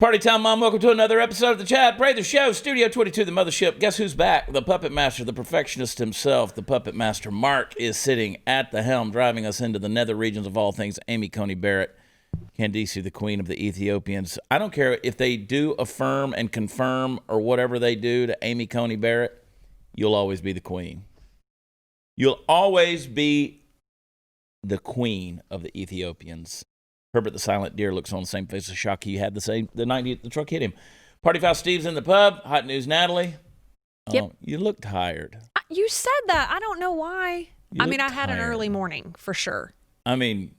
Party time, Mom. Welcome to another episode of the Chad Prather Show. Studio 22, the mothership. Guess who's back? The puppet master, the perfectionist himself, the puppet master. Mark is sitting at the helm, driving us into the nether regions of all things. Amy Coney Barrett, Candice, the queen of the Ethiopians. I don't care if they do affirm and confirm or whatever they do to Amy Coney Barrett, you'll always be the queen. You'll always be the queen of the Ethiopians. Herbert the Silent Deer looks on the same face of shock he had the night the truck hit him. Party Foul Steve's in the pub. Hot News Natalie. Yep. Oh, you look tired. You said that. I don't know why. I had an early morning for sure. I mean,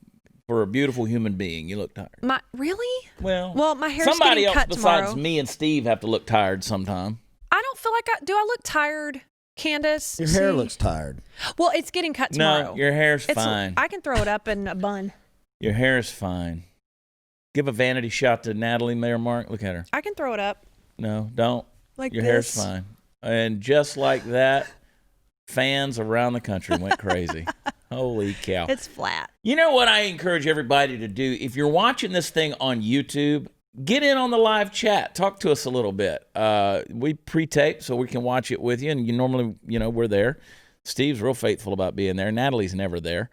for a beautiful human being, you look tired. Really? Well, my hair's somebody getting else cut besides tomorrow. me and Steve have to look tired sometime. I don't feel like do I look tired, Candace? Your hair looks tired. Well, it's getting cut tomorrow. No, your hair's fine. I can throw it up in a bun. Your hair's fine. Give a vanity shot to Natalie, Mayor Mark. Look at her. I can throw it up. No, don't. Like your this. hair's fine. And just like that, fans around the country went crazy. Holy cow. It's flat. You know what I encourage everybody to do? If you're watching this thing on YouTube, get in on the live chat. Talk to us a little bit. We pre-tape so we can watch it with you. And you normally, we're there. Steve's real faithful about being there. Natalie's never there.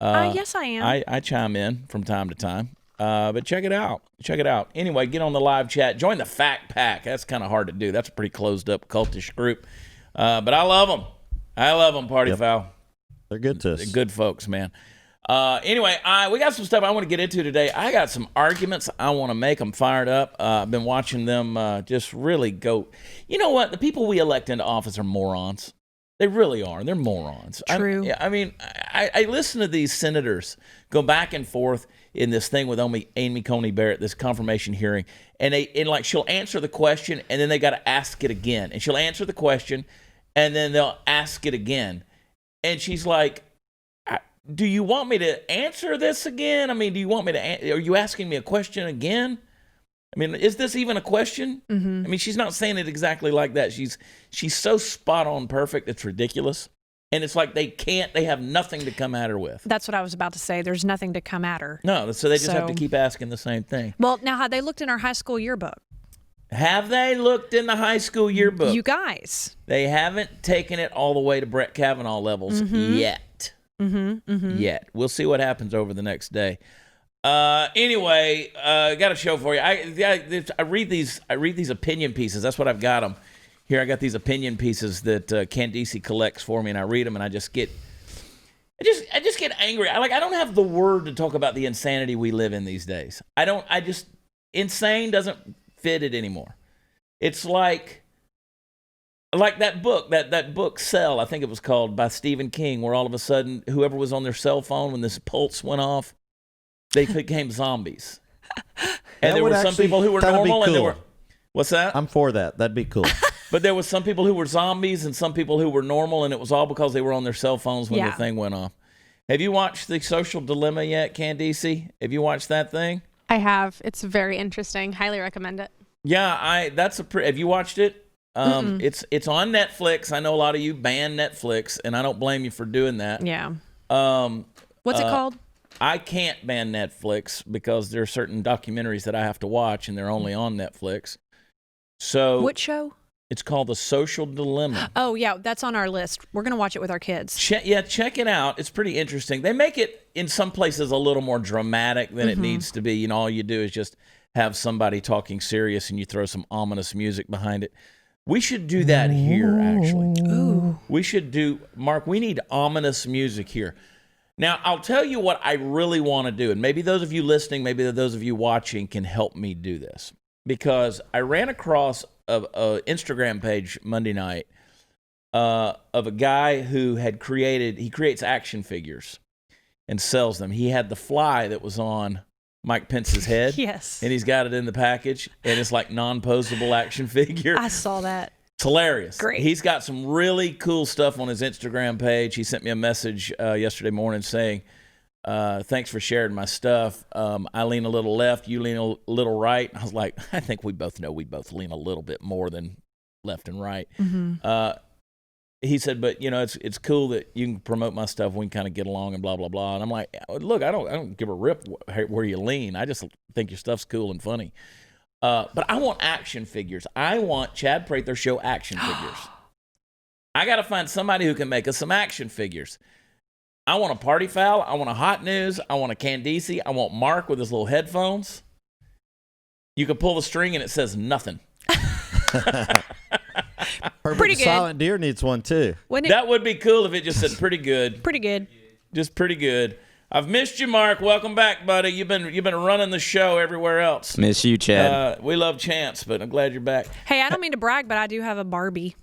Yes, I am. I chime in from time to time. But check it out. Check it out. Anyway, get on the live chat. Join the Fact Pack. That's kind of hard to do. That's a pretty closed-up, cultish group. But I love them. I love them, Party Foul. They're good to us. They're good folks, man. Anyway, we got some stuff I want to get into today. I got some arguments I want to make. I'm fired up. I've been watching them just really go. You know what? The people we elect into office are morons. They really are. They're morons. True. I listen to these senators go back and forth in this thing with Amy Coney Barrett, this confirmation hearing, and she'll answer the question, and then they got to ask it again, and she'll answer the question, and then they'll ask it again, and she's like, "Do you want me to answer this again? I mean, do you want me to? Are you asking me a question again? I mean, is this even a question?" Mm-hmm. I mean, she's not saying it exactly like that. She's so spot on perfect, it's ridiculous. And it's like they have nothing to come at her with. That's what I was about to say. There's nothing to come at her. No, so they just have to keep asking the same thing. Well, now, have they looked in our high school yearbook? Have they looked in the high school yearbook? You guys. They haven't taken it all the way to Brett Kavanaugh levels yet. Yet. We'll see what happens over the next day. Anyway, got a show for you. I read these opinion pieces. That's what I've got them. Here I got these opinion pieces that Candice collects for me, and I read them, and I just get angry. I don't have the word to talk about the insanity we live in these days. Insane doesn't fit it anymore. It's like that book, that book Cell, I think it was called, by Stephen King, where all of a sudden whoever was on their cell phone when this pulse went off, they became zombies. And there were some people who were normal, and there were. What's that? I'm for that. That'd be cool. But there was some people who were zombies and some people who were normal, and it was all because they were on their cell phones when the thing went off. Have you watched The Social Dilemma yet, Candice? Have you watched that thing? I have. It's very interesting. Highly recommend it. Yeah, have you watched it? It's on Netflix. I know a lot of you ban Netflix, and I don't blame you for doing that. Yeah. What's it called? I can't ban Netflix because there are certain documentaries that I have to watch, and they're only on Netflix. So what show? It's called The Social Dilemma. Oh, yeah, that's on our list. We're going to watch it with our kids. Check it out. It's pretty interesting. They make it, in some places, a little more dramatic than it needs to be. All you do is just have somebody talking serious, and you throw some ominous music behind it. We should do that here, actually. Ooh. Mark, we need ominous music here. Now, I'll tell you what I really want to do, and maybe those of you listening, maybe those of you watching can help me do this. Because I ran across an Instagram page Monday night of a guy who he creates action figures and sells them. He had the fly that was on Mike Pence's head. Yes. And he's got it in the package, and it's like non-posable action figure. I saw that. It's hilarious. Great. He's got some really cool stuff on his Instagram page. He sent me a message yesterday morning saying, thanks for sharing my stuff. I lean a little left, you lean a little right. I was like, I think we both know we both lean a little bit more than left and right. He said, but it's cool that you can promote my stuff. We can kind of get along and blah blah blah. And I'm like, look, I don't give a rip where you lean. I just think your stuff's cool and funny. But I want action figures. I want Chad Prather Show action figures. I got to find somebody who can make us some action figures. I want a party foul. I want a hot news. I want a Candice. I want Mark with his little headphones. You can pull the string and it says nothing. Pretty good. Silent Deer needs one too. That would be cool if it just said pretty good. Pretty good. Just pretty good. I've missed you, Mark. Welcome back, buddy. You've been running the show everywhere else. Miss you, Chad. We love Chance, but I'm glad you're back. Hey, I don't mean to brag, but I do have a Barbie.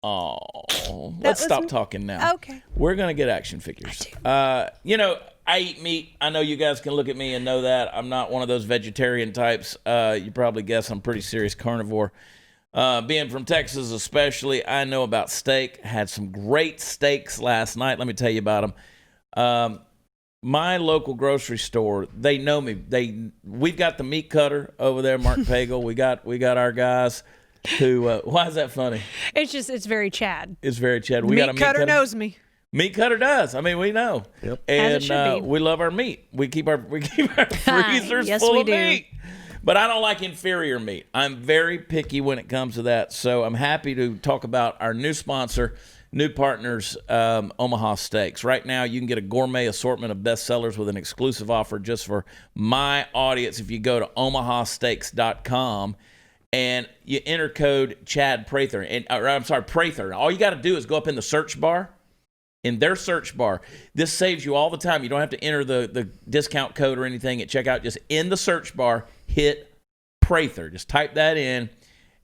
Oh, let's stop talking now. Okay. We're going to get action figures. I eat meat. I know you guys can look at me and know that. I'm not one of those vegetarian types. You probably guess I'm pretty serious carnivore. Being from Texas especially, I know about steak. Had some great steaks last night. Let me tell you about them. My local grocery store, they know me. We've got the meat cutter over there, Mark Pagel. We got our guys who, why is that funny? It's very Chad. It's very Chad. We got a meat cutter knows me. Meat cutter does. I mean, we know. Yep. And As it should be. we love our meat. We keep our freezers Yes, full we of do. meat. But I don't like inferior meat. I'm very picky when it comes to that. So I'm happy to talk about our new sponsor, new partners, Omaha Steaks. Right now, you can get a gourmet assortment of bestsellers with an exclusive offer just for my audience. If you go to omahasteaks.com and you enter code Chad Prather, Prather. All you got to do is go up in the search bar. In their search bar, this saves you all the time. You don't have to enter the discount code or anything at checkout. Just in the search bar, hit Prather. Just type that in.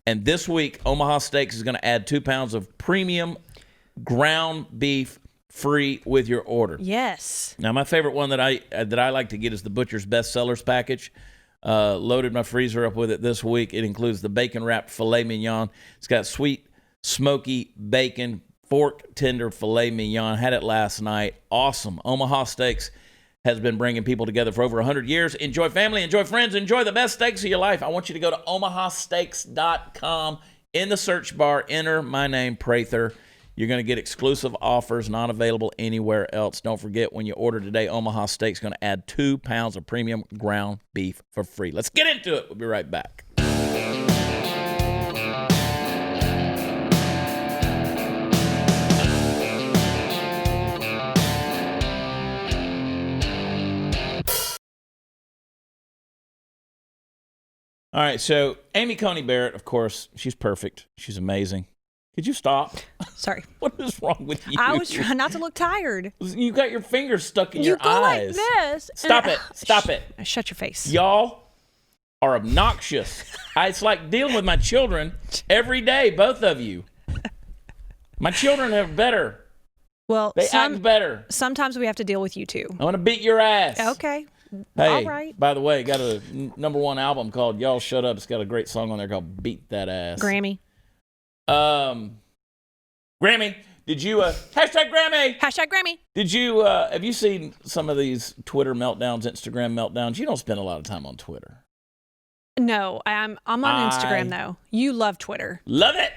And this week, Omaha Steaks is going to add 2 pounds of premium ground beef free with your order. Yes. Now, my favorite one that I like to get is the Butcher's Best Sellers package. Loaded my freezer up with it this week. It includes the bacon-wrapped filet mignon. It's got sweet, smoky bacon, fork tender filet mignon. Had it last night. Awesome. Omaha Steaks has been bringing people together for over 100 years. Enjoy family, enjoy friends, enjoy the best steaks of your life. I want you to go to omahasteaks.com. In the search bar, enter my name, Prather. You're going to get exclusive offers not available anywhere else. Don't forget, when you order today, Omaha Steaks is going to add 2 pounds of premium ground beef for free. Let's get into it. We'll be right back. All right, so Amy Coney Barrett, of course, she's perfect. She's amazing. Could you stop? Sorry. What is wrong with you? I was trying not to look tired. You got your fingers stuck in You your go eyes. like this. Stop it. Stop it. Shut your face. Y'all are obnoxious. It's like dealing with my children every day, both of you. My children are better. Well, They act better. sometimes we have to deal with you too. I want to beat your ass. Okay. Hey, All right. by the way, got a #1 album called Y'all Shut Up. It's got a great song on there called Beat That Ass. Grammy. Grammy, did you, hashtag Grammy. Hashtag Grammy. Did you, have you seen some of these Twitter meltdowns, Instagram meltdowns? You don't spend a lot of time on Twitter. No, I'm on Instagram though. You love Twitter. Love it.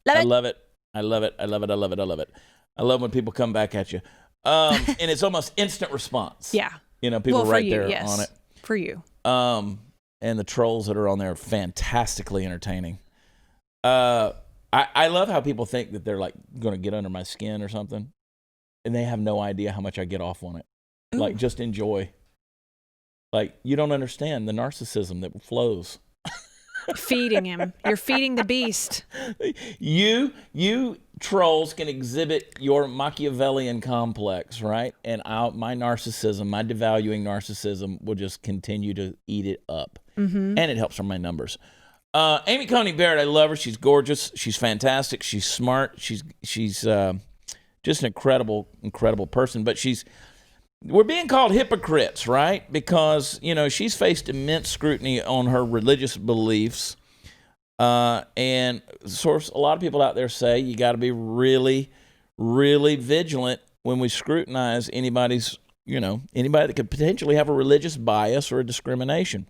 Love I it. love it. I love it. I love it. I love it. I love it. I love when people come back at you. And it's almost instant response. Yeah. You know, people for right you, there yes. on it. For you. And the trolls that are on there are fantastically entertaining. I love how people think that they're like going to get under my skin or something, and they have no idea how much I get off on it. Ooh. Like, just enjoy. Like, you don't understand the narcissism that flows. Feeding him. You're feeding the beast. You trolls can exhibit your Machiavellian complex, right? And my narcissism, my devaluing narcissism, will just continue to eat it up. Mm-hmm. And it helps on my numbers. Amy Coney Barrett, I love her. She's gorgeous. She's fantastic. She's smart. She's just an incredible person. But we're being called hypocrites, right? Because, she's faced immense scrutiny on her religious beliefs. And of course, a lot of people out there say you got to be really, really vigilant when we scrutinize anybody that could potentially have a religious bias or a discrimination.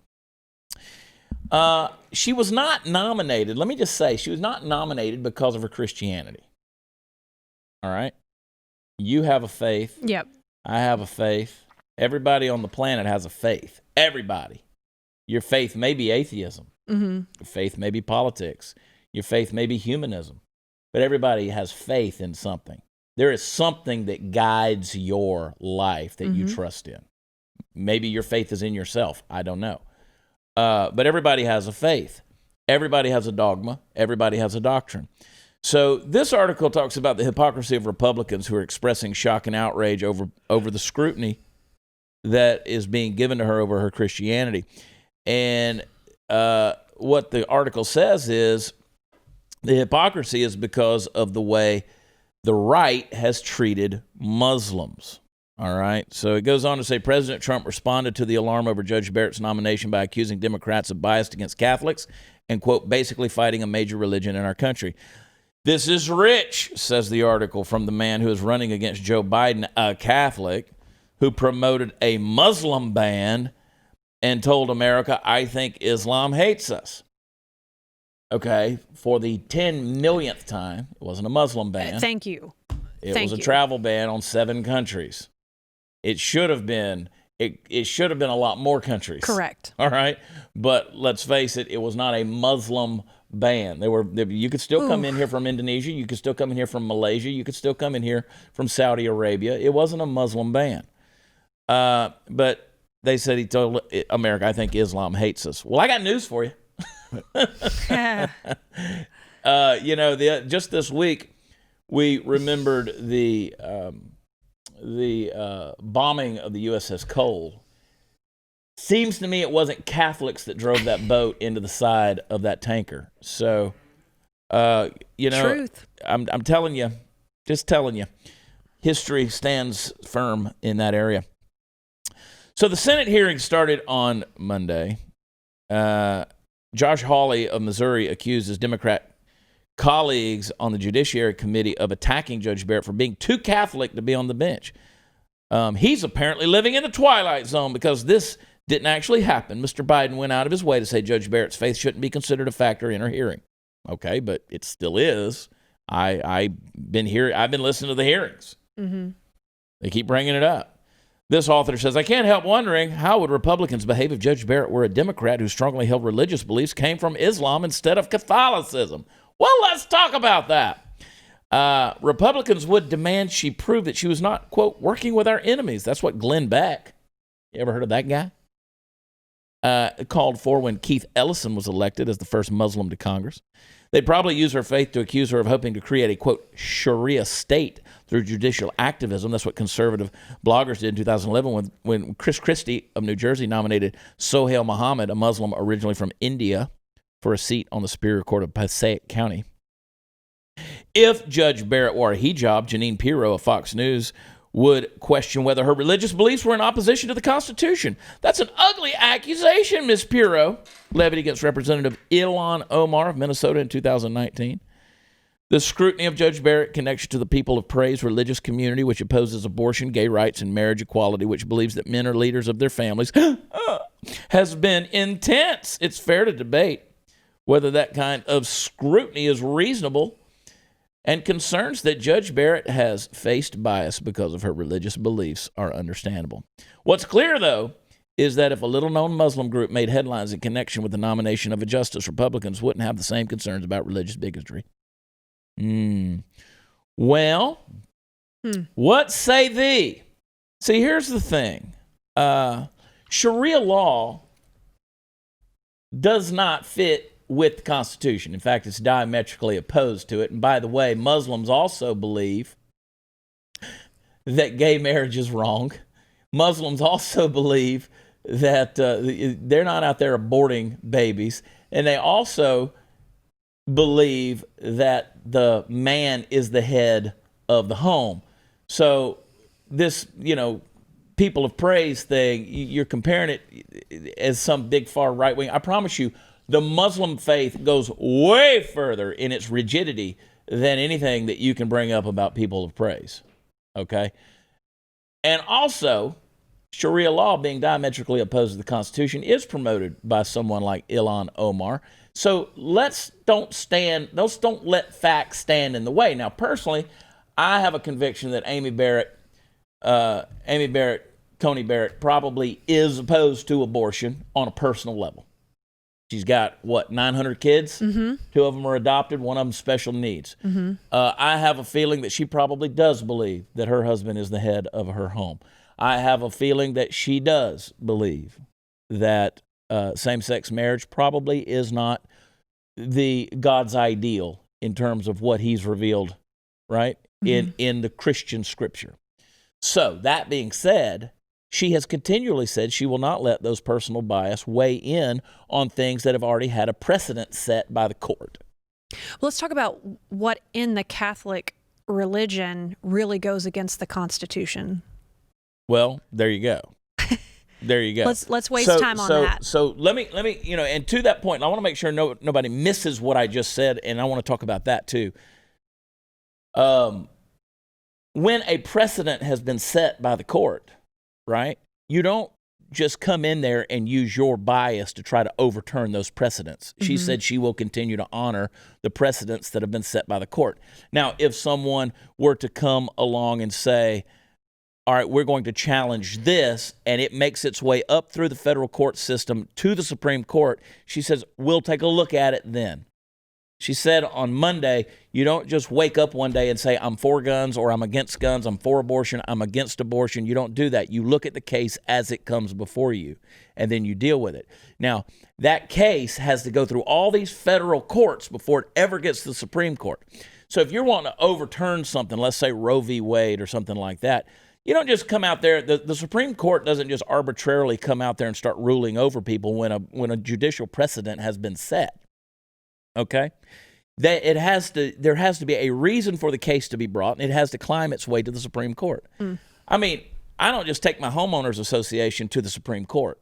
She was not nominated. Let me just say, she was not nominated because of her Christianity. All right? You have a faith. Yep. I have a faith. Everybody on the planet has a faith. Everybody. Your faith may be atheism. Your faith may be politics. Your faith may be humanism. But everybody has faith in something. There is something that guides your life that you trust in. Maybe your faith is in yourself. I don't know. But everybody has a faith. Everybody has a dogma. Everybody has a doctrine. So this article talks about the hypocrisy of Republicans who are expressing shock and outrage over the scrutiny that is being given to her over her Christianity. And what the article says is the hypocrisy is because of the way the right has treated Muslims. All right. So it goes on to say President Trump responded to the alarm over Judge Barrett's nomination by accusing Democrats of bias against Catholics and, quote, basically fighting a major religion in our country. This is rich, says the article, from the man who is running against Joe Biden, a Catholic, who promoted a Muslim ban and told America, I think Islam hates us. Okay, for the 10 millionth time, it wasn't a Muslim ban. Thank you. It was a travel ban on 7 countries. It should have been a lot more countries. Correct. All right, but let's face it, it was not a Muslim ban. You could still come in here from Indonesia. You could still come in here from Malaysia. You could still come in here from Saudi Arabia. It wasn't a Muslim ban. But they said he told America, I think Islam hates us. Well, I got news for you. Just this week, we remembered the bombing of the USS Cole. Seems to me it wasn't Catholics that drove that boat into the side of that tanker. So, Truth. I'm telling you, just telling you, history stands firm in that area. So the Senate hearing started on Monday. Josh Hawley of Missouri accused his Democrat colleagues on the Judiciary Committee of attacking Judge Barrett for being too Catholic to be on the bench. He's apparently living in the twilight zone because this didn't actually happen. Mr. Biden went out of his way to say Judge Barrett's faith shouldn't be considered a factor in her hearing. Okay, but it still is. I've been listening to the hearings. They keep bringing it up. This author says, I can't help wondering how would Republicans behave if Judge Barrett were a Democrat who strongly held religious beliefs came from Islam instead of Catholicism. Well, let's talk about that. Republicans would demand she prove that she was not, quote, working with our enemies. That's what Glenn Beck, you ever heard of that guy? Called for when Keith Ellison was elected as the first Muslim to Congress. They'd probably use her faith to accuse her of hoping to create a, quote, Sharia state through judicial activism. That's what conservative bloggers did in 2011 when Chris Christie of New Jersey nominated Sohail Muhammad, a Muslim originally from India, for a seat on the Superior Court of Passaic County. If Judge Barrett wore a hijab, Janine Pirro of Fox News would question whether her religious beliefs were in opposition to the Constitution. That's an ugly accusation, Ms. Pirro levied against Representative Ilhan Omar of Minnesota in 2019. The scrutiny of Judge Barrett connection to the People of Praise religious community, which opposes abortion, gay rights, and marriage equality, which believes that men are leaders of their families, has been intense. It's fair to debate whether that kind of scrutiny is reasonable, and concerns that Judge Barrett has faced bias because of her religious beliefs are understandable. What's clear, though, is that if a little-known Muslim group made headlines in connection with the nomination of a justice, Republicans wouldn't have the same concerns about religious bigotry. Well, what say thee? See, here's the thing. Sharia law does not fit with the Constitution. In fact, it's diametrically opposed to it. And by the way, Muslims also believe that gay marriage is wrong. Muslims also believe that they're not out there aborting babies. And they also believe that the man is the head of the home. So this, People of Praise thing, you're comparing it as some big far right wing. I promise you, the Muslim faith goes way further in its rigidity than anything that you can bring up about People of Praise, okay? And also, Sharia law being diametrically opposed to the Constitution is promoted by someone like Ilhan Omar. So don't let facts stand in the way. Now, personally, I have a conviction that Amy Barrett Coney Barrett probably is opposed to abortion on a personal level. She's got, 900 kids? Mm-hmm. 2 of them are adopted, 1 of them special needs. Mm-hmm. I have a feeling that she probably does believe that her husband is the head of her home. I have a feeling that she does believe that same-sex marriage probably is not the God's ideal in terms of what he's revealed, right, in the Christian scripture. So, that being said, she has continually said she will not let those personal bias weigh in on things that have already had a precedent set by the court. Well, let's talk about what in the Catholic religion really goes against the Constitution. Well, there you go. There you go. Let's waste time on that. So let me, and to that point, I want to make sure nobody misses what I just said, and I want to talk about that too. When a precedent has been set by the court, right? You don't just come in there and use your bias to try to overturn those precedents. She said she will continue to honor the precedents that have been set by the court. Now, if someone were to come along and say, all right, we're going to challenge this, and it makes its way up through the federal court system to the Supreme Court, she says, we'll take a look at it then. She said on Monday, you don't just wake up one day and say, I'm for guns or I'm against guns, I'm for abortion, I'm against abortion. You don't do that. You look at the case as it comes before you, and then you deal with it. Now, that case has to go through all these federal courts before it ever gets to the Supreme Court. So if you're wanting to overturn something, let's say Roe v. Wade or something like that, you don't just come out there. The Supreme Court doesn't just arbitrarily come out there and start ruling over people when a judicial precedent has been set. Okay? There has to be a reason for the case to be brought, and it has to climb its way to the Supreme Court. I mean, I don't just take my homeowners association to the Supreme Court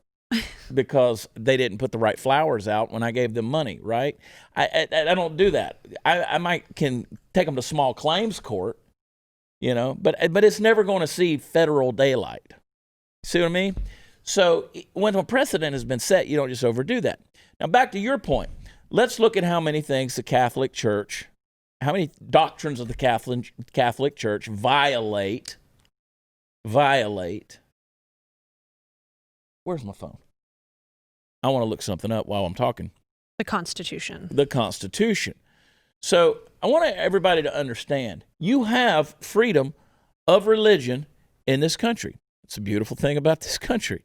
because they didn't put the right flowers out when I gave them money, right? I don't do that. I can take them to small claims court, but it's never going to see federal daylight. See what I mean? So when a precedent has been set, you don't just overdo that. Now, back to your point. Let's look at how many things the Catholic Church, how many doctrines of the Catholic Church violate. Where's my phone? I want to look something up while I'm talking. The Constitution. The Constitution. So I want everybody to understand, you have freedom of religion in this country. It's a beautiful thing about this country.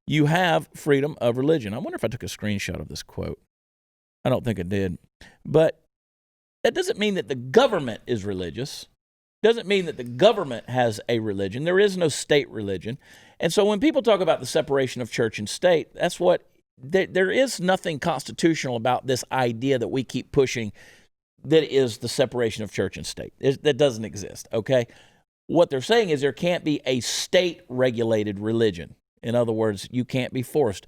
You have freedom of religion. I wonder if I took a screenshot of this quote. I don't think I did. But that doesn't mean that the government is religious. Doesn't mean that the government has a religion. There is no state religion. And so when people talk about the separation of church and state, that's what, there is nothing constitutional about this idea that we keep pushing that is the separation of church and state. That doesn't exist, okay? What they're saying is there can't be a state-regulated religion. In other words, you can't be forced.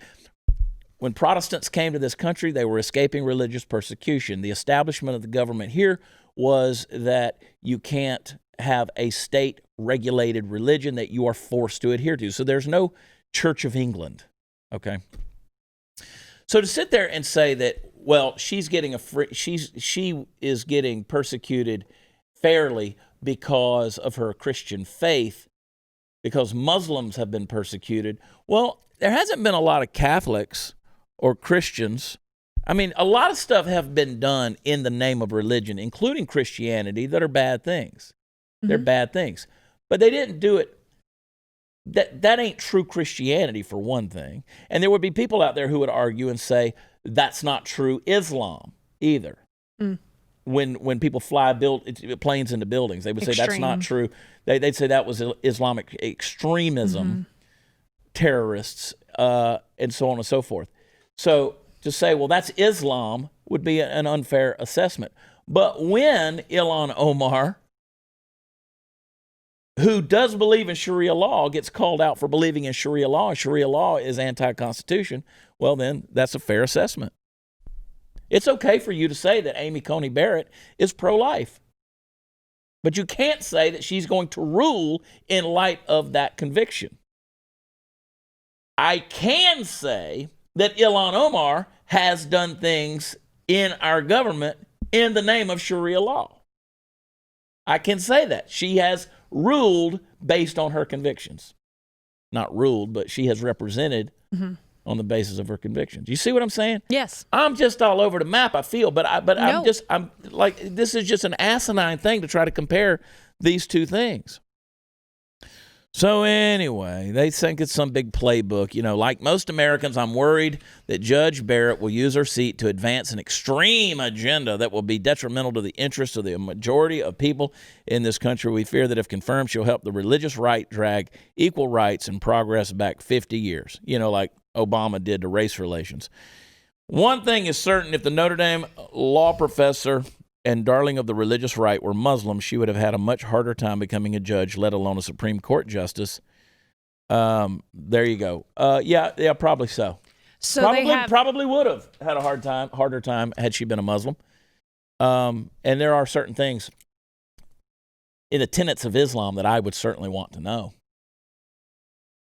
When Protestants came to this country, they were escaping religious persecution. The establishment of the government here was that you can't have a state-regulated religion that you are forced to adhere to. So there's no Church of England, okay? So to sit there and say that, well, she is getting persecuted fairly because of her Christian faith, because Muslims have been persecuted. Well, there hasn't been a lot of Catholics or Christians. I mean, a lot of stuff have been done in the name of religion, including Christianity, that are bad things. They're bad things. But they didn't do it. That ain't true Christianity, for one thing. And there would be people out there who would argue and say, that's not true Islam either. When people fly planes into buildings, they would say that's not true. They'd say that was Islamic extremism, terrorists, and so on and so forth. So to say, well, that's Islam would be an unfair assessment. But when Ilhan Omar, who does believe in Sharia law, gets called out for believing in Sharia law, and Sharia law is anti-Constitution, well, then that's a fair assessment. It's okay for you to say that Amy Coney Barrett is pro-life. But you can't say that she's going to rule in light of that conviction. I can say that Ilhan Omar has done things in our government in the name of Sharia law. I can say that. She has ruled based on her convictions. not ruled, but she has represented on the basis of her convictions. You see what I'm saying? Yes. I'm just all over the map, I feel, but No. I'm like, this is just an asinine thing to try to compare these two things. So anyway, they think it's some big playbook. You know, like most Americans, I'm worried that Judge Barrett will use her seat to advance an extreme agenda that will be detrimental to the interests of the majority of people in this country. We fear that if confirmed, she'll help the religious right drag equal rights and progress back 50 years, you know, like Obama did to race relations. One thing is certain, if the Notre Dame law professor and darling of the religious right were Muslim, she would have had a much harder time becoming a judge, let alone a Supreme Court justice. There you go. Yeah, probably so. So probably would have had a harder time had she been a Muslim. And there are certain things in the tenets of Islam that I would certainly want to know.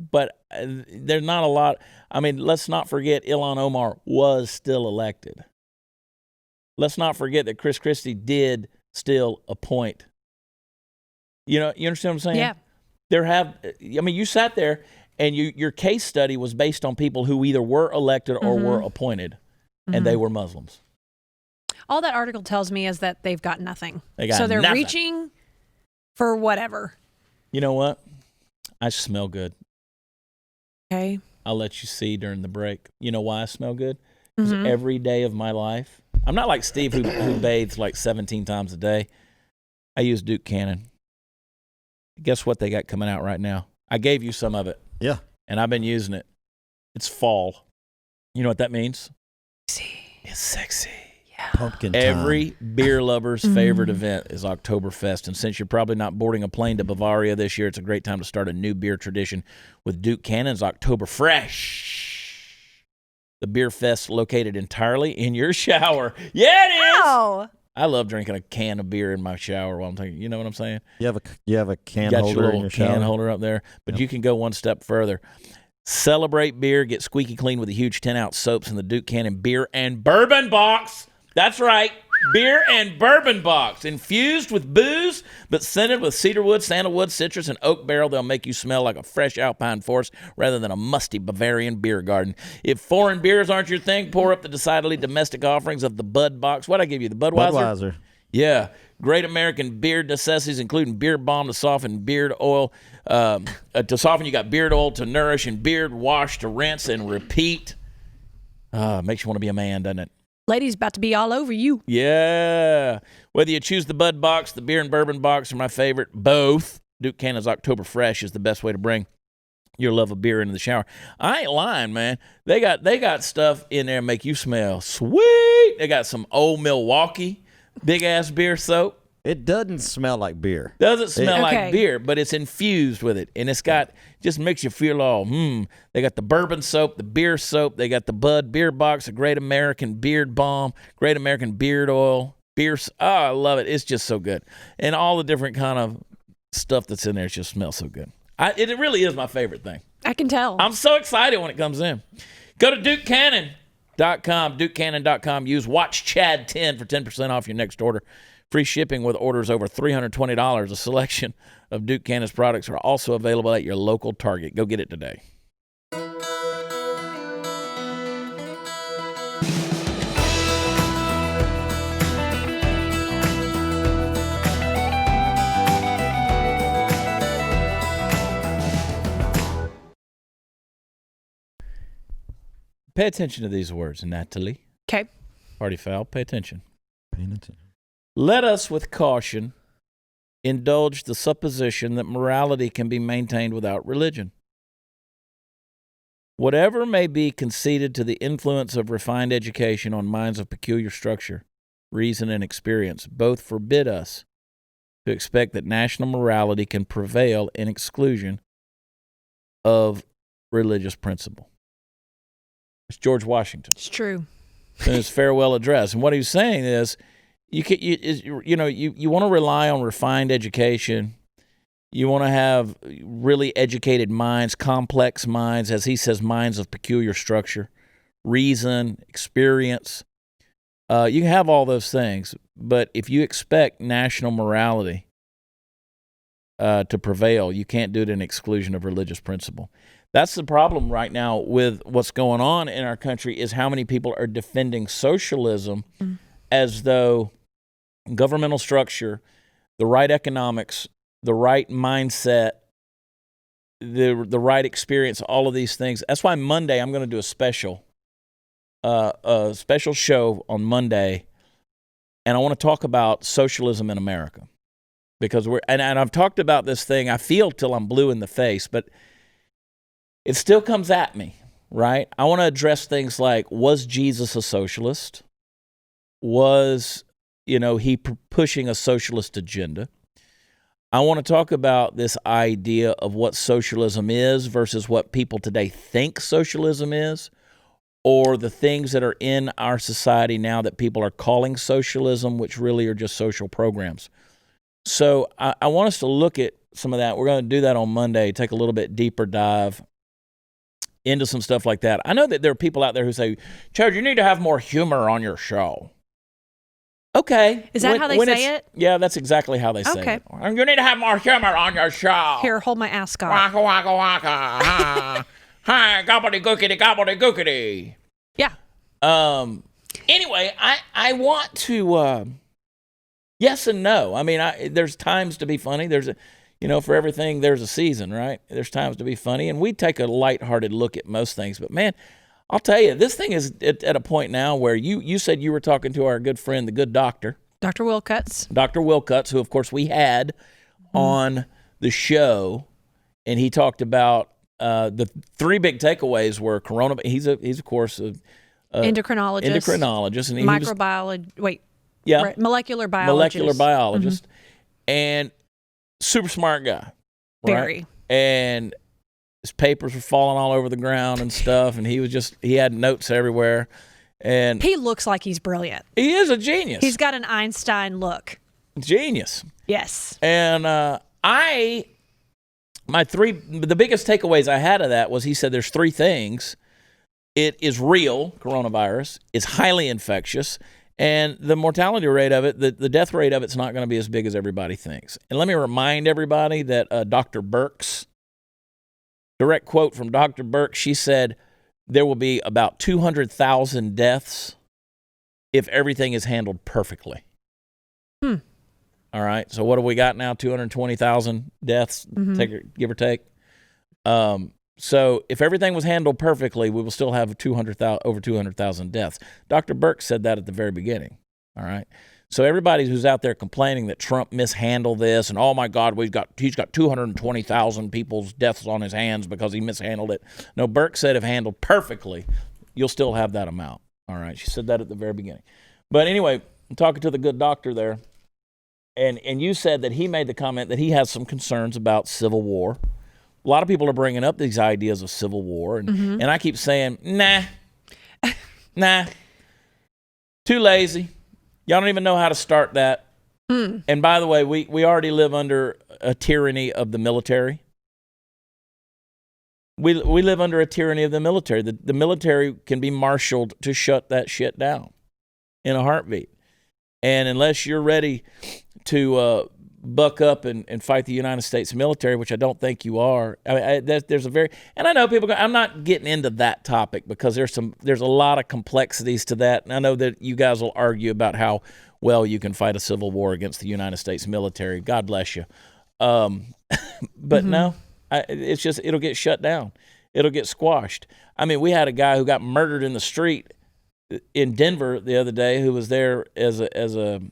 But there's not a lot. I mean, let's not forget Ilhan Omar was still elected. Let's not forget that Chris Christie did still appoint. You understand what I'm saying? Yeah. You sat there and your case study was based on people who either were elected or were appointed, and they were Muslims. All that article tells me is that they've got nothing. So they're nothing. reaching for whatever. You know what? I smell good. Okay. I'll let you see during the break. You know why I smell good? Because every day of my life, I'm not like Steve who bathes like 17 times a day. I use Duke Cannon. Guess what they got coming out right now? I gave you some of it. Yeah. And I've been using it. It's fall. You know what that means? Sexy. It's sexy. Yeah. Pumpkin time. Every beer lover's favorite event is Oktoberfest. And since you're probably not boarding a plane to Bavaria this year, it's a great time to start a new beer tradition with Duke Cannon's Oktober Fresh. The beer fest located entirely in your shower. Yeah, it is. Oh. I love drinking a can of beer in my shower while I'm taking. You know what I'm saying? You have a can Got holder your little in your can shower. holder up there, but you can go one step further. Celebrate beer, get squeaky clean with the huge 10-ounce soaps in the Duke Cannon beer and bourbon box. That's right, beer and bourbon box. Infused with booze, but scented with cedarwood, sandalwood, citrus, and oak barrel. They'll make you smell like a fresh alpine forest rather than a musty Bavarian beer garden. If foreign beers aren't your thing, pour up the decidedly domestic offerings of the Bud box. What'd I give you, the Budweiser? Budweiser. Yeah. Great American beard necessities, including beard balm to soften beard oil. To soften, you got beard oil to nourish, and beard wash to rinse and repeat. Makes you want to be a man, doesn't it? Ladies about to be all over you. Yeah. Whether you choose the Bud box, the beer and bourbon box, or my favorite, both, Duke Cannon's Oktober Fresh is the best way to bring your love of beer into the shower. I ain't lying, man. They got stuff in there make you smell sweet. They got some old Milwaukee big ass beer soap. It doesn't smell like beer. Doesn't smell Okay. like beer, but it's infused with it, and it's got just makes you feel all. They got the bourbon soap, the beer soap. They got the Bud beer box, a Great American beard balm, Great American beard oil, beer. I love it. It's just so good, and all the different kind of stuff that's in there just smells so good. It really is my favorite thing. I can tell. I'm so excited when it comes in. Go to DukeCannon.com, DukeCannon.com. Use Watch Chad 10 for 10% off your next order. Free shipping with orders over $320. A selection of Duke Cannon's products are also available at your local Target. Go get it today. Pay attention to these words, Natalie. Okay. Party foul, pay attention. Paying attention. Let us, with caution, indulge the supposition that morality can be maintained without religion. Whatever may be conceded to the influence of refined education on minds of peculiar structure, reason, and experience, both forbid us to expect that national morality can prevail in exclusion of religious principle. It's George Washington. It's true. In his farewell address. And what he was saying is, you want to rely on refined education. You want to have really educated minds, complex minds, as he says, minds of peculiar structure, reason, experience. You can have all those things, but if you expect national morality to prevail. You can't do it in exclusion of religious principle. That's the problem right now with what's going on in our country is how many people are defending socialism as though governmental structure, the right economics, the right mindset, the right experience, all of these things. That's why Monday I'm going to do a special show on Monday, and I want to talk about socialism in America. Because and I've talked about this thing, I feel till I'm blue in the face, but it still comes at me, right? I want to address things like, was Jesus a socialist? Was, he pushing a socialist agenda? I want to talk about this idea of what socialism is versus what people today think socialism is, or the things that are in our society now that people are calling socialism, which really are just social programs. So I want us to look at some of that. We're going to do that on Monday, take a little bit deeper dive into some stuff like that. I know that there are people out there who say, Chad, you need to have more humor on your show. Okay. Is that how they say it? Yeah, that's exactly how they say it. You need to have more humor on your show. Here, hold my ascot. Waka, waka, waka. Hi, gobbity-gookity. Yeah. Anyway, I want to... yes and no. I mean, there's times to be funny. There's for everything, there's a season, right? There's times to be funny, and we take a lighthearted look at most things. But, man, I'll tell you, this thing is at a point now where you said you were talking to our good friend, the good doctor. Dr. Wilcuts. Dr. Wilcuts, who, of course, we had on the show, and he talked about the three big takeaways were corona. He's of course, endocrinologist. And microbiologist. Molecular biologist. And super smart guy. Right? Very. And his papers were falling all over the ground and stuff, and he had notes everywhere. And he looks like he's brilliant. He is a genius. He's got an Einstein look. Genius. Yes. And the biggest takeaways I had of that was he said there's three things. It is real, coronavirus. It's highly infectious. And the mortality rate of it, the death rate of it's not going to be as big as everybody thinks. And let me remind everybody that Dr. Birx, direct quote from Dr. Birx, she said there will be about 200,000 deaths if everything is handled perfectly. All right, so what have we got now? 220,000 deaths, give or take. So if everything was handled perfectly, we will still have over 200,000 deaths. Dr. Birx said that at the very beginning, all right? So everybody who's out there complaining that Trump mishandled this and, oh, my God, he's got 220,000 people's deaths on his hands because he mishandled it. No, Birx said if handled perfectly, you'll still have that amount, all right? She said that at the very beginning. But anyway, I'm talking to the good doctor there, and you said that he made the comment that he has some concerns about civil war. A lot of people are bringing up these ideas of civil war, and I keep saying, nah, too lazy. Y'all don't even know how to start that. And by the way, we already live under a tyranny of the military. We live under a tyranny of the military. The military can be marshaled to shut that shit down in a heartbeat. And unless you're ready to buck up and fight the United States military, which I don't think you are. I mean, there's and I know people. I'm not getting into that topic because there's a lot of complexities to that, and I know that you guys will argue about how well you can fight a civil war against the United States military. God bless you, but no, it's just it'll get shut down. It'll get squashed. I mean, we had a guy who got murdered in the street in Denver the other day who was there as a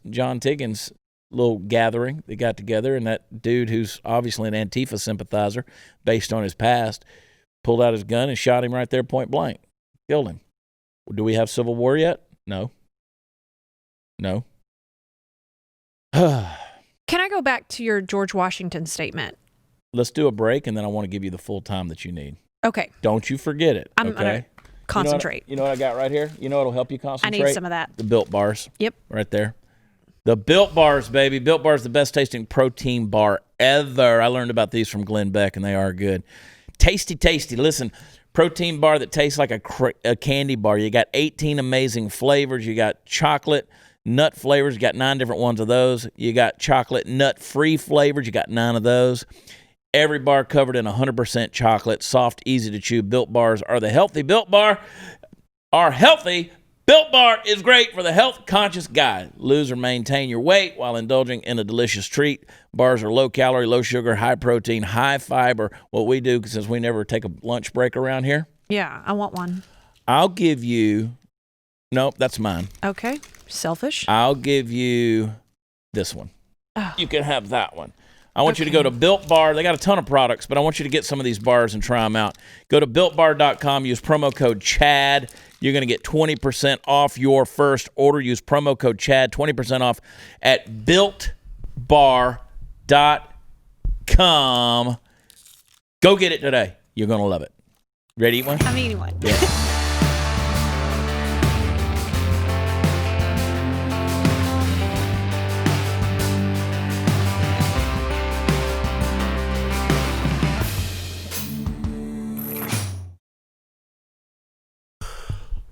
John Tiggins little gathering. They got together, and that dude who's obviously an Antifa sympathizer based on his past pulled out his gun and shot him right there point blank. Killed him. Do we have civil war yet? No. Can I go back to your George Washington statement? Let's do a break, and then I want to give you the full time that you need. Okay. Don't you forget it. I'm going to concentrate. You know what I got right here? You know what'll help you concentrate? I need some of that. The Built Bars. Yep. Right there. The Built Bars, baby. Built Bars, the best tasting protein bar ever. I learned about these from Glenn Beck, and they are good. Tasty, tasty. Listen, protein bar that tastes like a candy bar. You got 18 amazing flavors. You got chocolate. Nut flavors, you got 9 different ones of those. You got chocolate nut-free flavors, you got 9 of those. Every bar covered in 100% chocolate, soft, easy to chew. Built Bars are the healthy Built Bar. Are healthy. Built Bar is great for the health-conscious guy. Lose or maintain your weight while indulging in a delicious treat. Bars are low-calorie, low-sugar, high-protein, high-fiber. What we do, since we never take a lunch break around here. Yeah, I want one. I'll give you... Nope, that's mine. Okay, selfish. I'll give you this one. Oh. You can have that one. I want you to go to Built Bar. They got a ton of products, but I want you to get some of these bars and try them out. Go to BuiltBar.com. Use promo code CHAD. You're going to get 20% off your first order. Use promo code CHAD, 20% off at BuiltBar.com. Go get it today. You're going to love it. Ready to eat one? I'm eating one. Yeah.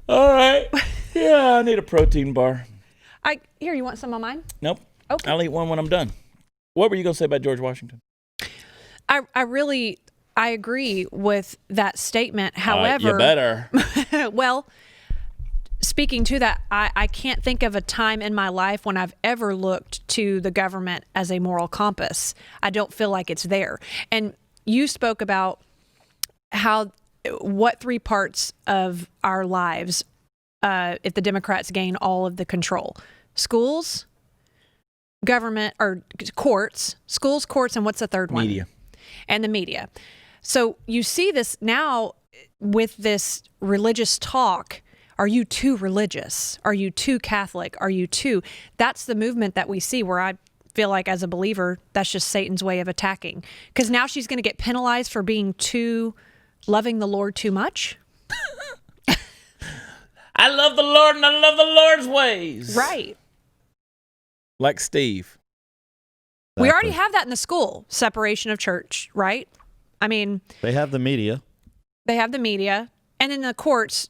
All right. Yeah, I need a protein bar. Here, you want some of mine? Nope. Okay. I'll eat one when I'm done. What were you going to say about George Washington? I agree with that statement. However, you better. well, speaking to that, I can't think of a time in my life when I've ever looked to the government as a moral compass. I don't feel like it's there. And you spoke about what 3 parts of our lives, if the Democrats gain all of the control: schools, government, or courts, schools, courts, and what's the third one? Media. And the media. So you see this now with this religious talk. Are you too religious? Are you too Catholic? Are you too? That's the movement that we see, where I feel like, as a believer, that's just Satan's way of attacking. Because now she's going to get penalized for being too loving the Lord too much. I love the Lord and I love the Lord's ways. Right. Like Steve. We already have that in the school, separation of church, right? I mean, They have the media. they have the media, and in the courts,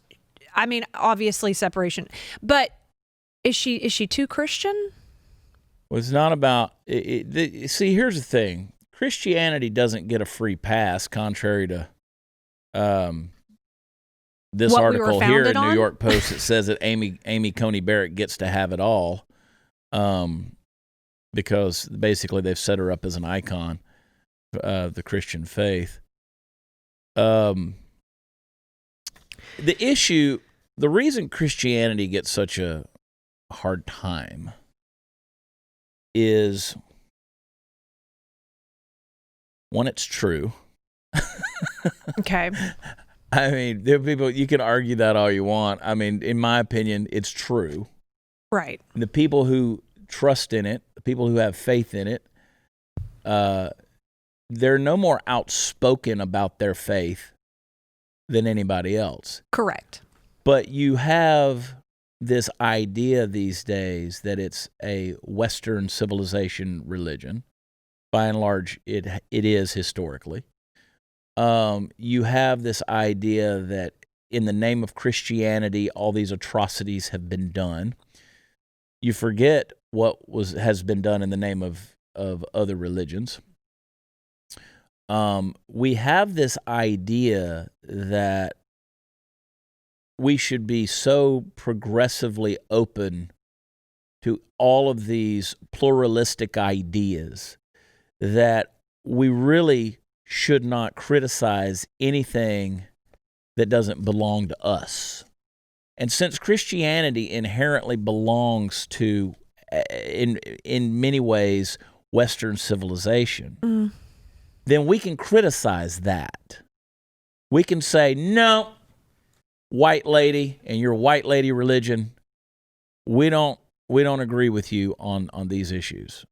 I mean, obviously separation. But is she too Christian? Well, it's not about see, here's the thing. Christianity doesn't get a free pass, contrary to this What we were article here in founded New on? York Post. It says that Amy Coney Barrett gets to have it all, because basically they've set her up as an icon of the Christian faith. The issue, the reason Christianity gets such a hard time is, one, it's true. Okay. I mean, there are people, you can argue that all you want. I mean, in my opinion, it's true. Right. And the people who trust in it, the people who have faith in it, they're no more outspoken about their faith than anybody else. Correct. But you have this idea these days that it's a Western civilization religion. By and large, it is historically. You have this idea that in the name of Christianity, all these atrocities have been done. You forget what has been done in the name of other religions. We have this idea that we should be so progressively open to all of these pluralistic ideas that we really should not criticize anything that doesn't belong to us. And since Christianity inherently belongs to, in many ways, Western civilization, then we can criticize that. We can say, no, white lady and your white lady religion, we don't agree with you on these issues.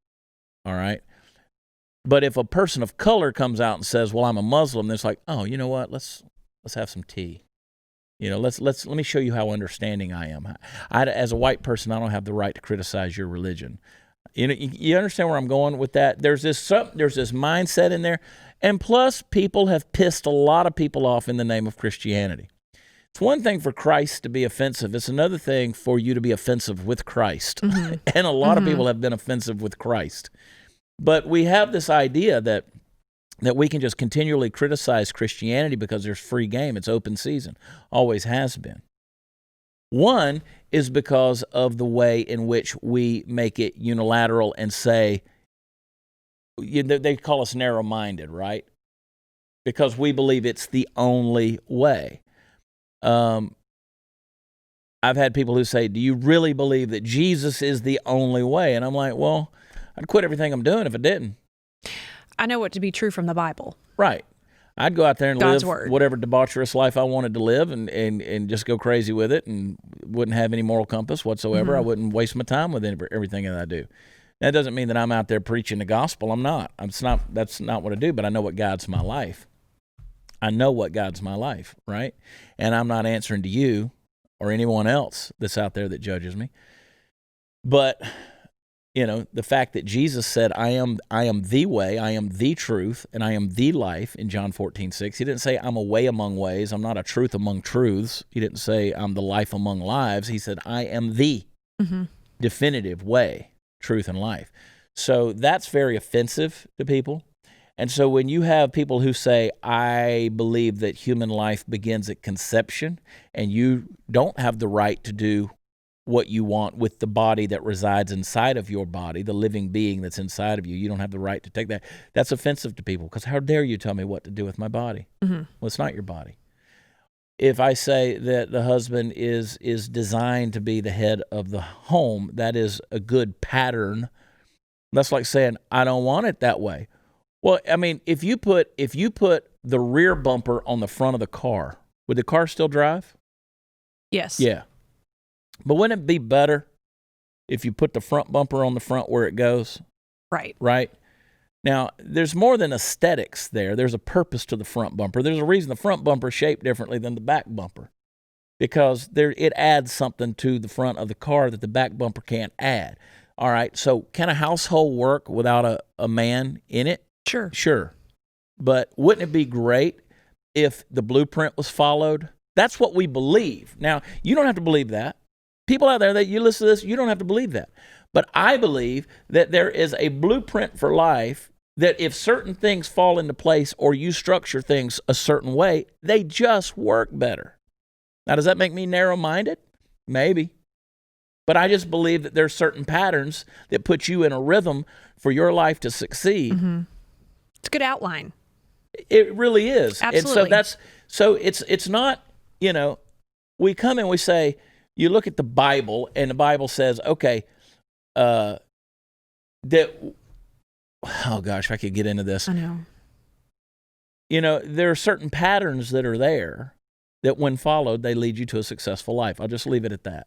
All right? But if a person of color comes out and says, well, I'm a Muslim, then it's like, oh, you know what? Let's have some tea. You know, let me show you how understanding I am. As a white person, I don't have the right to criticize your religion. You know, you understand where I'm going with that? There's this mindset in there. And plus, people have pissed a lot of people off in the name of Christianity. It's one thing for Christ to be offensive. It's another thing for you to be offensive with Christ. Mm-hmm. And a lot of people have been offensive with Christ. But we have this idea that we can just continually criticize Christianity because there's free game. It's open season. Always has been. One is because of the way in which we make it unilateral and say, they call us narrow-minded, right? Because we believe it's the only way. I've had people who say, do you really believe that Jesus is the only way? And I'm like, well, I'd quit everything I'm doing if I didn't. I know what to be true from the Bible. Right. I'd go out there and God's live word. whatever debaucherous life I wanted to live and just go crazy with it and wouldn't have any moral compass whatsoever. I wouldn't waste my time with everything that I do. That doesn't mean that I'm out there preaching the gospel. I'm not. That's not what I do, but I know what guides my life. I know what guides my life, right? And I'm not answering to you or anyone else that's out there that judges me. But the fact that Jesus said, I am the way, I am the truth, and I am the life in John 14:6. He didn't say I'm a way among ways. I'm not a truth among truths. He didn't say I'm the life among lives. He said I am the definitive way, truth, and life. So that's very offensive to people. And so when you have people who say, I believe that human life begins at conception and you don't have the right to do what you want with the body that resides inside of your body, the living being that's inside of you. You don't have the right to take that. That's offensive to people because how dare you tell me what to do with my body? Well, it's not your body. If I say that the husband is designed to be the head of the home, that is a good pattern. That's like saying, I don't want it that way. Well, I mean, if you put the rear bumper on the front of the car, would the car still drive? Yes. Yeah. But wouldn't it be better if you put the front bumper on the front where it goes? Right. Right? Now, there's more than aesthetics there. There's a purpose to the front bumper. There's a reason the front bumper is shaped differently than the back bumper because it adds something to the front of the car that the back bumper can't add. All right, so can a household work without a man in it? Sure. Sure. But wouldn't it be great if the blueprint was followed? That's what we believe. Now, you don't have to believe that. People out there that you listen to this, you don't have to believe that. But I believe that there is a blueprint for life that if certain things fall into place or you structure things a certain way, they just work better. Now, does that make me narrow-minded? Maybe. But I just believe that there's certain patterns that put you in a rhythm for your life to succeed. It's a good outline. It really is. Absolutely. And so it's not, we come and we say, you look at the Bible and the Bible says, okay, oh gosh, if I could get into this. I know. There are certain patterns that are there that when followed, they lead you to a successful life. I'll just leave it at that.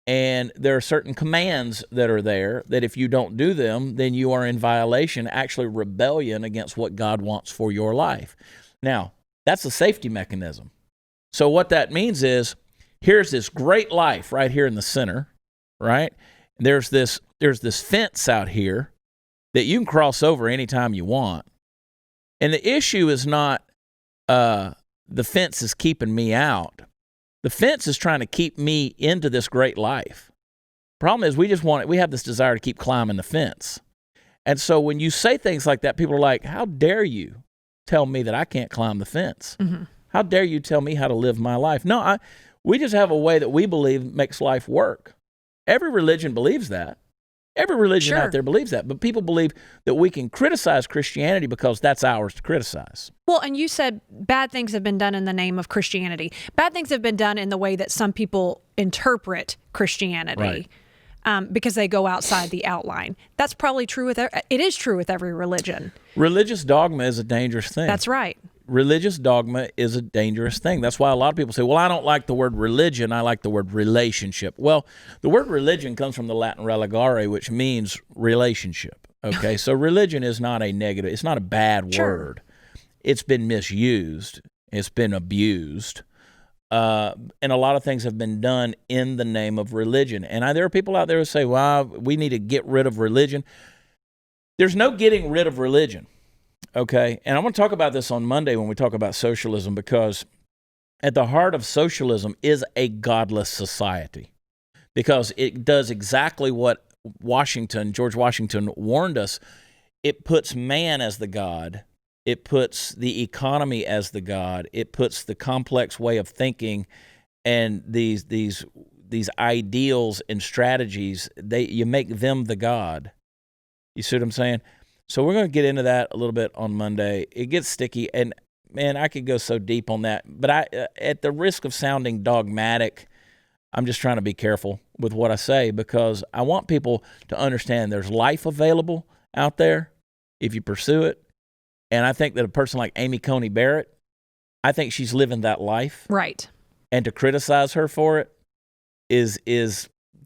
And there are certain commands that are there that if you don't do them, then you are in violation, actually rebellion against what God wants for your life. Now, that's a safety mechanism. So what that means is, here's this great life right here in the center, right? There's this fence out here that you can cross over anytime you want. And the issue is not the fence is keeping me out. The fence is trying to keep me into this great life. Problem is, we have this desire to keep climbing the fence. And so when you say things like that, people are like, how dare you tell me that I can't climb the fence? How dare you tell me how to live my life? No, we just have a way that we believe makes life work. Every religion believes that. Every religion out there believes that. But people believe that we can criticize Christianity because that's ours to criticize. Well, and you said bad things have been done in the name of Christianity. Bad things have been done in the way that some people interpret Christianity. Right. Because they go outside the outline. That's probably true it is true with every religion. Religious dogma is a dangerous thing. That's right. Religious dogma is a dangerous thing. That's why a lot of people say, well, I don't like the word religion. I like the word relationship. Well, the word religion comes from the Latin religare, which means relationship. Okay, so religion is not a negative. It's not a bad word. It's been misused. It's been abused. And a lot of things have been done in the name of religion. And there are people out there who say, well, we need to get rid of religion. There's no getting rid of religion. Okay, and I'm going to talk about this on Monday when we talk about socialism because at the heart of socialism is a godless society, because it does exactly what George Washington warned us. It puts man as the god. It puts the economy as the god. It puts the complex way of thinking and these ideals and strategies. You make them the god. You see what I'm saying? So we're going to get into that a little bit on Monday. It gets sticky, and man, I could go so deep on that. But at the risk of sounding dogmatic, I'm just trying to be careful with what I say, because I want people to understand there's life available out there if you pursue it. And I think that a person like Amy Coney Barrett, I think she's living that life. Right. And to criticize her for it is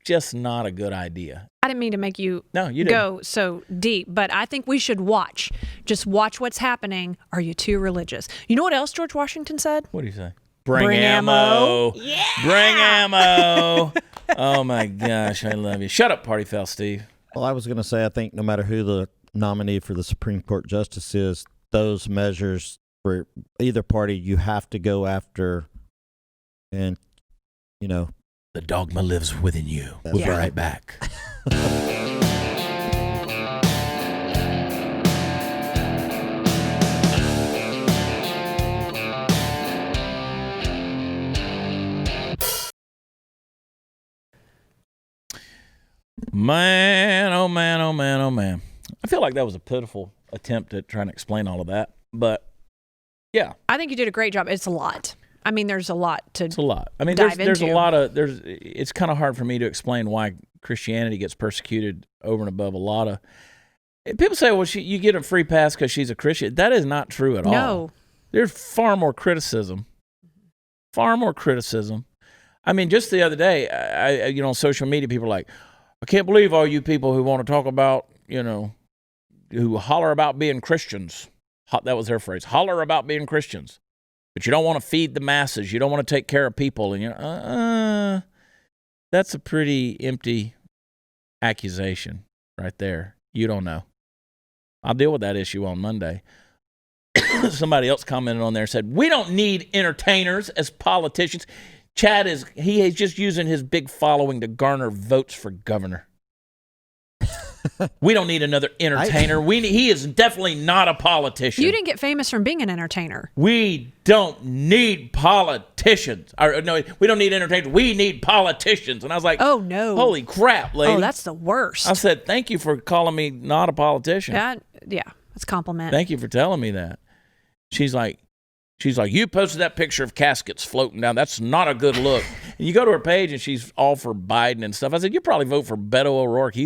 just not a good idea. I didn't mean to make you didn't go so deep, but I think we should watch. Just watch what's happening. Are you too religious? You know what else George Washington said? What do you say? Bring ammo. Yeah. Bring ammo. Oh, my gosh. I love you. Shut up, Party Foul Steve. Well, I was going to say, I think no matter who the nominee for the Supreme Court justice is, those measures for either party you have to go after. And, you know, the dogma lives within you. We'll be right back. Man, oh man, oh man, oh man. I feel like that was a pitiful attempt at trying to explain all of that. But, yeah. I think you did a great job. It's a lot. I mean, there's a lot to It's a lot. I mean, dive there's a into. lot of, it's kind of hard for me to explain why Christianity gets persecuted over and above a lot of, people say, well, you get a free pass because she's a Christian. That is not true at all. No. There's far more criticism. Far more criticism. I mean, just the other day, on social media, people are like, I can't believe all you people who want to talk about, who holler about being Christians. That was their phrase. Holler about being Christians. But you don't want to feed the masses. You don't want to take care of people. And that's a pretty empty accusation right there. You don't know. I'll deal with that issue on Monday. Somebody else commented on there and said, we don't need entertainers as politicians. Chad is just using his big following to garner votes for governor. We don't need another entertainer. He is definitely not a politician. You didn't get famous from being an entertainer. We don't need politicians. No, we don't need entertainers. We need politicians. And I was like, oh, no. Holy crap, lady. Oh, that's the worst. I said, thank you for calling me not a politician. Yeah, that's a compliment. Thank you for telling me that. She's like, you posted that picture of caskets floating down. That's not a good look. And you go to her page and she's all for Biden and stuff. I said, you probably vote for Beto O'Rourke.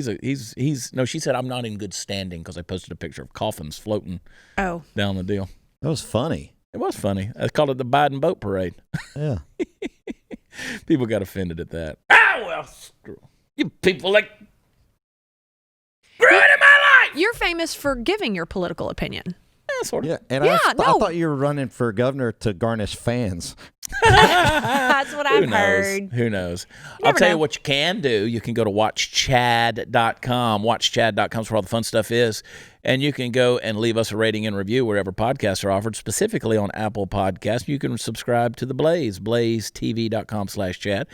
No, she said, I'm not in good standing because I posted a picture of coffins floating down the deal. that was funny. It was funny. I called it the Biden boat parade. Yeah. People got offended at that. Well, screw you people like ruining my life. You're famous for giving your political opinion. Sort of. Yeah, and Yeah, I no. thought you were running for governor to garnish fans. That's what I've Who knows? heard. Who knows? I'll never tell you know. what you can do. You can go to watchchad.com. Watchchad.com is where all the fun stuff is. And you can go and leave us a rating and review wherever podcasts are offered, specifically on Apple Podcasts. You can subscribe to The Blaze, blazetv.com/Chad.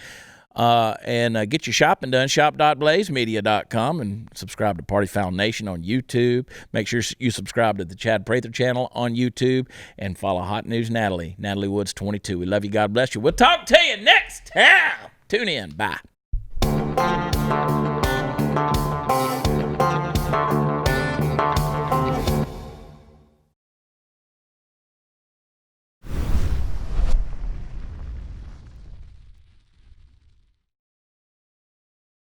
And get your shopping done, shop.blazemedia.com, and subscribe to Party Foul Nation on YouTube. Make sure you subscribe to the Chad Prather channel on YouTube, and follow Hot News Natalie Woods 22. We love you. God bless you. We'll talk to you next time. Tune in. Bye.